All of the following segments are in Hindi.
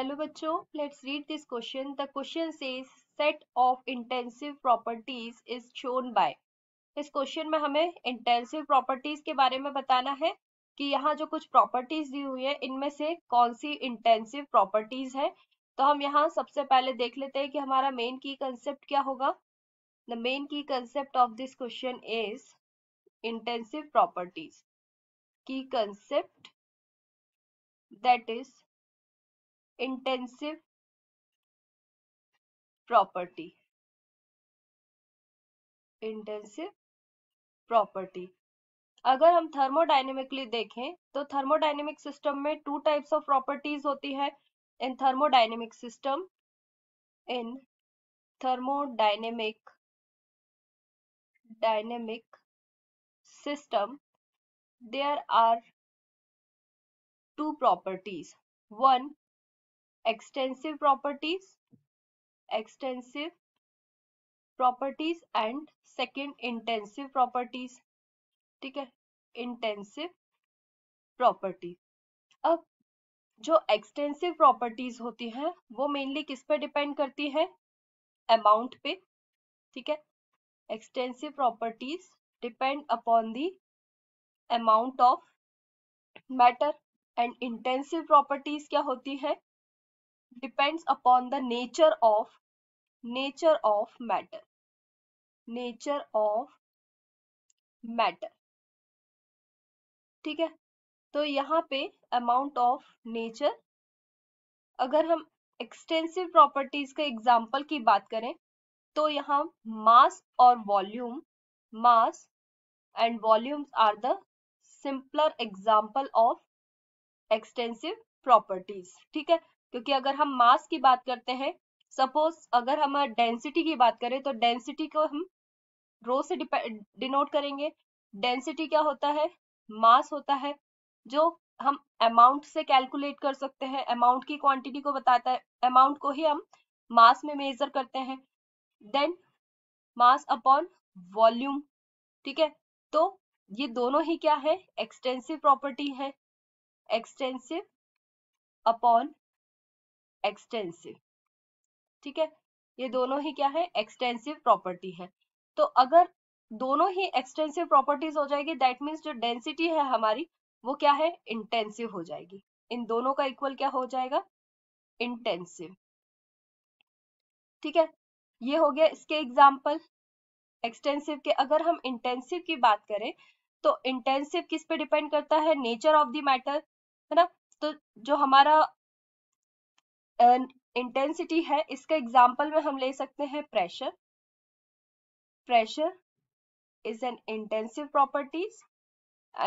Hello बच्चों, let's read this question. The question says set of intensive properties is shown by. इस क्वेश्चन में हमें इंटेंसिव प्रॉपर्टीज के बारे में बताना है कि यहाँ जो कुछ प्रॉपर्टीज दी हुई है इनमें से कौन सी इंटेंसिव प्रॉपर्टीज है। तो हम यहाँ सबसे पहले देख लेते हैं कि हमारा मेन की कंसेप्ट क्या होगा। The main key concept of this question is intensive properties. Key concept that is intensive property. Intensive property अगर हम थर्मोडायनेमिकली देखें तो थर्मोडायनेमिक सिस्टम में टू टाइप्स ऑफ प्रॉपर्टीज होती है। In thermodynamic system in thermodynamic system there are two properties. One, extensive properties and second intensive properties. ठीक है, इंटेंसिव प्रॉपर्टी। अब जो एक्सटेंसिव प्रॉपर्टीज होती हैं वो मेनली किस पे डिपेंड करती है? अमाउंट पे। ठीक है, extensive properties depend upon the amount of matter and intensive properties क्या होती है? Depends upon the nature of matter. Nature of matter. ठीक है, तो यहाँ पे अमाउंट ऑफ नेचर। अगर हम एक्सटेंसिव प्रॉपर्टीज के एग्जाम्पल की बात करें तो यहाँ मास और volume, mass and volumes are the simpler example of extensive properties. ठीक है, क्योंकि अगर हम मास की बात करते हैं, सपोज अगर हम डेंसिटी की बात करें तो डेंसिटी को हम रो से डिनोट करेंगे। डेंसिटी क्या होता है? मास होता है, जो हम अमाउंट से कैलकुलेट कर सकते हैं। अमाउंट की क्वांटिटी को बताता है, अमाउंट को ही हम मास में मेजर करते हैं। Then mass upon volume. ठीक है, तो ये दोनों ही क्या है? एक्सटेंसिव प्रॉपर्टी है। Extensive upon extensive. ठीक है, ये दोनों ही क्या है? एक्सटेंसिव प्रॉपर्टी है। तो अगर दोनों ही एक्सटेंसिव प्रॉपर्टीज हो जाएगी, दैट मीन्स जो डेंसिटी है हमारी वो क्या है? इंटेंसिव हो जाएगी। इन दोनों का इक्वल क्या हो जाएगा? इंटेंसिव। ठीक है, ये हो गया इसके एग्जाम्पल एक्सटेंसिव के। अगर हम इंटेंसिव की बात करें तो इंटेंसिव किस पे डिपेंड करता है? नेचर ऑफ द मैटर, है ना। तो जो हमारा इंटेंसिटी है इसका एग्जाम्पल में हम ले सकते हैं pressure. Pressure is an intensive properties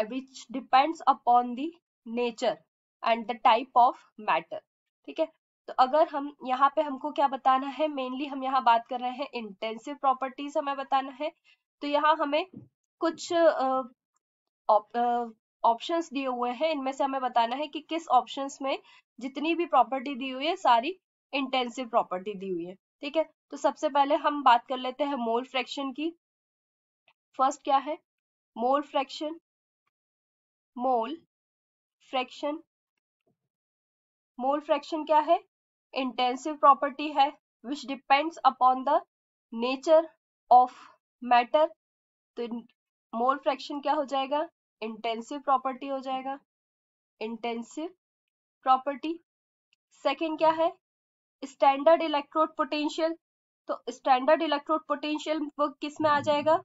which depends upon the nature and the type of matter. ठीक है, तो अगर हम यहाँ पे हमको क्या बताना है? मेनली हम यहाँ बात कर रहे हैं इंटेंसिव प्रॉपर्टीज हमें बताना है। तो यहाँ हमें कुछ ऑप्शंस दिए हुए हैं, इनमें से हमें बताना है कि किस ऑप्शंस में जितनी भी प्रॉपर्टी दी हुई है सारी इंटेंसिव प्रॉपर्टी दी हुई है। ठीक है, तो सबसे पहले हम बात कर लेते हैं मोल फ्रैक्शन की। फर्स्ट क्या है? Mole fraction. Mole fraction, mole fraction क्या है? इंटेंसिव प्रॉपर्टी है which depends upon the nature of matter. तो मोल फ्रैक्शन क्या हो जाएगा? इंटेंसिव प्रॉपर्टी हो जाएगा। Intensive property. सेकंड क्या है? Standard electrode potential. तो स्टैंडर्ड इलेक्ट्रोड पोटेंशियल वो किस में आ जाएगा?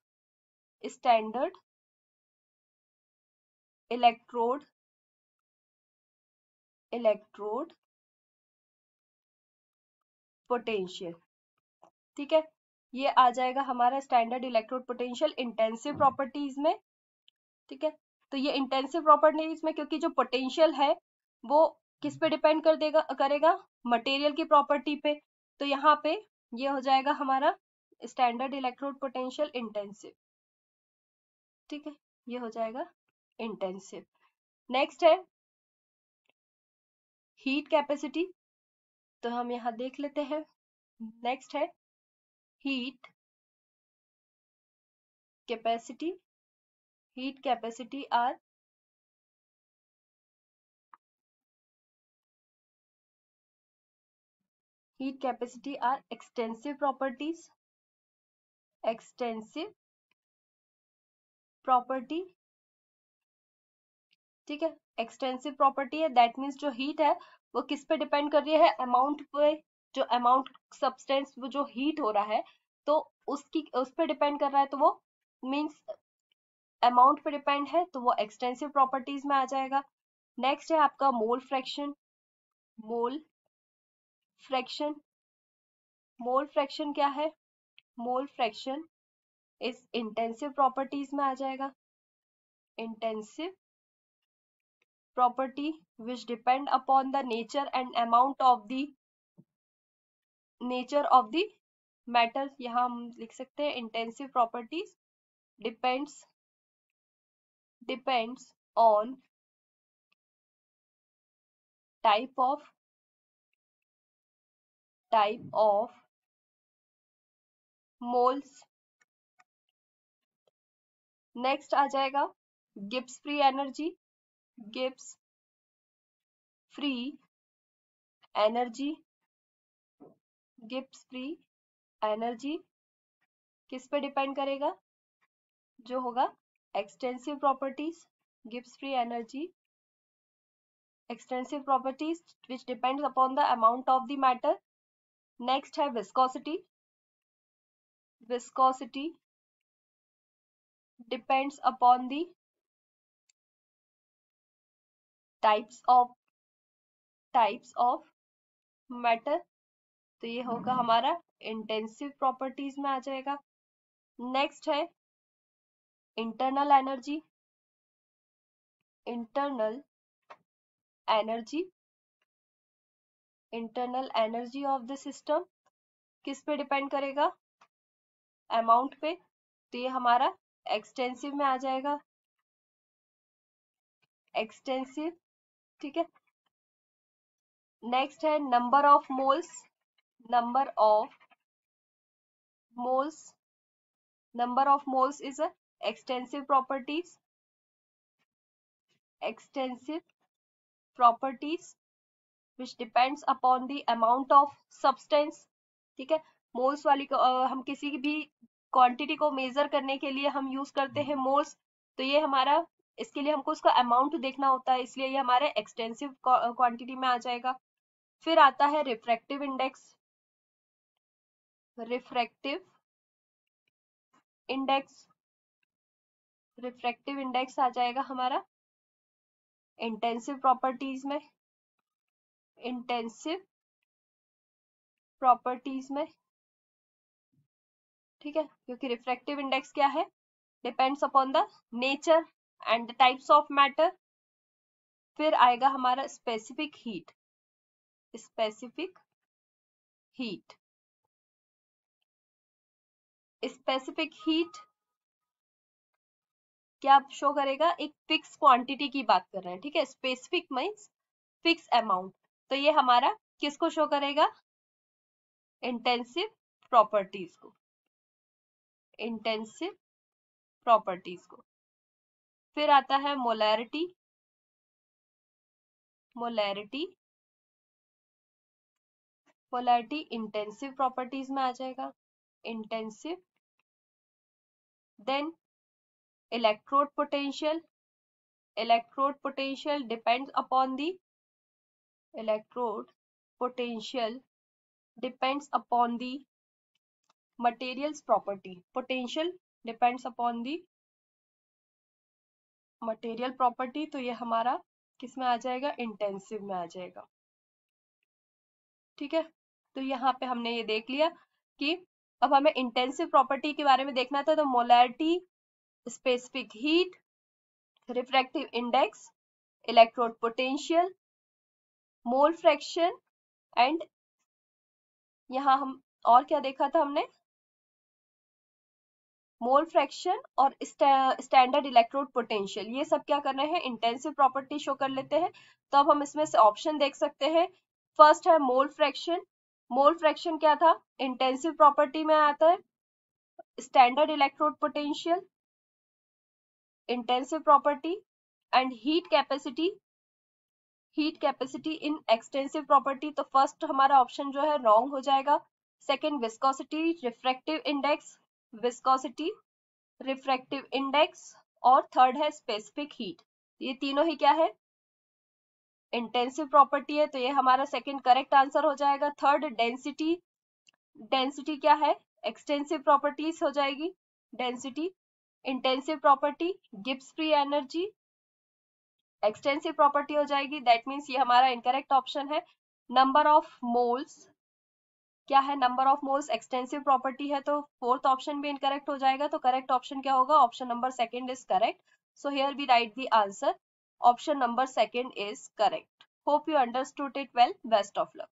Standard electrode potential. ठीक है, ये आ जाएगा हमारा standard electrode potential intensive properties में। ठीक है, तो ये इंटेंसिव प्रॉपर्टीज में क्योंकि जो पोटेंशियल है वो किस पे डिपेंड करेगा? मटेरियल की प्रॉपर्टी पे। तो यहाँ पे ये हो जाएगा हमारा स्टैंडर्ड इलेक्ट्रोड पोटेंशियल इंटेंसिव। ठीक है, ये हो जाएगा इंटेंसिव। नेक्स्ट है हीट कैपेसिटी। तो हम यहाँ देख लेते हैं। नेक्स्ट है heat capacity. Heat capacity are heat capacity are extensive properties, extensive property, ठीक है। एक्सटेंसिव प्रॉपर्टी है, दैट मीन्स जो हीट है वो किस पे डिपेंड कर रही है, अमाउंट पे। जो अमाउंट सब्सटेंस वो जो हीट हो रहा है तो उसकी उस पे डिपेंड कर रहा है, तो वो मीन्स अमाउंट पे डिपेंड है, तो वो एक्सटेंसिव प्रॉपर्टीज में आ जाएगा। नेक्स्ट है आपका mole fraction. Mole fraction, mole fraction क्या है? मोल फ्रैक्शन इस इंटेंसिव प्रॉपर्टीज में आ जाएगा। Intensive property which depend upon the nature and amount of the nature of the matter। यहाँ हम लिख सकते हैं intensive properties depends on type of moles। Next आ जाएगा Gibbs free energy. Gibbs free energy, Gibbs free energy किस पे डिपेंड करेगा? जो होगा extensive properties. Gibbs free energy extensive properties which depends upon the amount of the matter। next है viscosity। viscosity depends upon the types of matter। तो ये होगा हमारा इंटेंसिव प्रॉपर्टीज में आ जाएगा। नेक्स्ट है internal energy. Internal energy, internal energy of the system किस पे डिपेंड करेगा? अमाउंट पे, तो ये हमारा एक्सटेंसिव में आ जाएगा। एक्सटेंसिव, ठीक है। नेक्स्ट है number of moles. Number of moles, number of moles is a extensive properties। extensive properties which depends upon the amount of substance। ठीक है, मोल्स वाली को हम किसी भी क्वांटिटी को मेजर करने के लिए हम यूज करते हैं मोल्स। तो ये हमारा, इसके लिए हमको उसका अमाउंट देखना होता है, इसलिए ये हमारे एक्सटेंसिव क्वांटिटी में आ जाएगा। फिर आता है refractive index. Refractive index, refractive index आ जाएगा हमारा इंटेंसिव प्रॉपर्टीज में। इंटेंसिव प्रॉपर्टीज में, ठीक है, क्योंकि रिफ्रैक्टिव इंडेक्स क्या है? Depends upon the nature and the types of matter. फिर आएगा हमारा specific heat. Specific heat, specific heat क्या शो करेगा? एक फिक्स क्वांटिटी की बात कर रहे हैं, ठीक है। स्पेसिफिक मीन्स फिक्स अमाउंट, तो ये हमारा किसको शो करेगा? इंटेंसिव प्रॉपर्टीज को। इंटेंसिव प्रॉपर्टीज को। फिर आता है molarity. Molarity, molarity intensive properties में आ जाएगा। Intensive. Then electrode potential. Electrode potential depends upon the, electrode potential depends upon the materials property। potential depends upon the material property, तो ये हमारा किस में आ जाएगा? इंटेंसिव में आ जाएगा, ठीक है। तो यहाँ पे हमने ये देख लिया कि अब हमें इंटेंसिव प्रॉपर्टी के बारे में देखना था। तो molarity, specific heat, refractive index, electrode potential, mole fraction and यहाँ हम और क्या देखा था हमने? मोल फ्रैक्शन और स्टैंडर्ड इलेक्ट्रोड पोटेंशियल। ये सब क्या कर रहे हैं? इंटेंसिव प्रॉपर्टी शो कर लेते हैं। तो अब हम इसमें से ऑप्शन देख सकते हैं। फर्स्ट है मोल फ्रैक्शन। मोल फ्रैक्शन क्या था? इंटेंसिव प्रॉपर्टी में आता है। Standard electrode potential, intensive property, and heat capacity. Heat capacity in extensive property, तो फर्स्ट हमारा ऑप्शन जो है रॉन्ग हो जाएगा। Second viscosity, refractive index, viscosity, refractive index, और थर्ड है स्पेसिफिक हीट। ये तीनों ही क्या है, इंटेंसिव प्रॉपर्टी है, तो ये हमारा सेकंड करेक्ट आंसर हो जाएगा। थर्ड डेंसिटी, डेंसिटी क्या है, एक्सटेंसिव प्रॉपर्टीज हो जाएगी density. Intensive property Gibbs free energy, extensive property हो जाएगी, दैट मीन्स ये हमारा इनकरेक्ट ऑप्शन है। नंबर ऑफ मोल्स क्या है, number of moles extensive property है, तो फोर्थ ऑप्शन भी इनकरेक्ट हो जाएगा। तो करेक्ट ऑप्शन क्या होगा, option number second is correct. So here we write the answer, option number second is correct. Hope you understood it well, best of luck.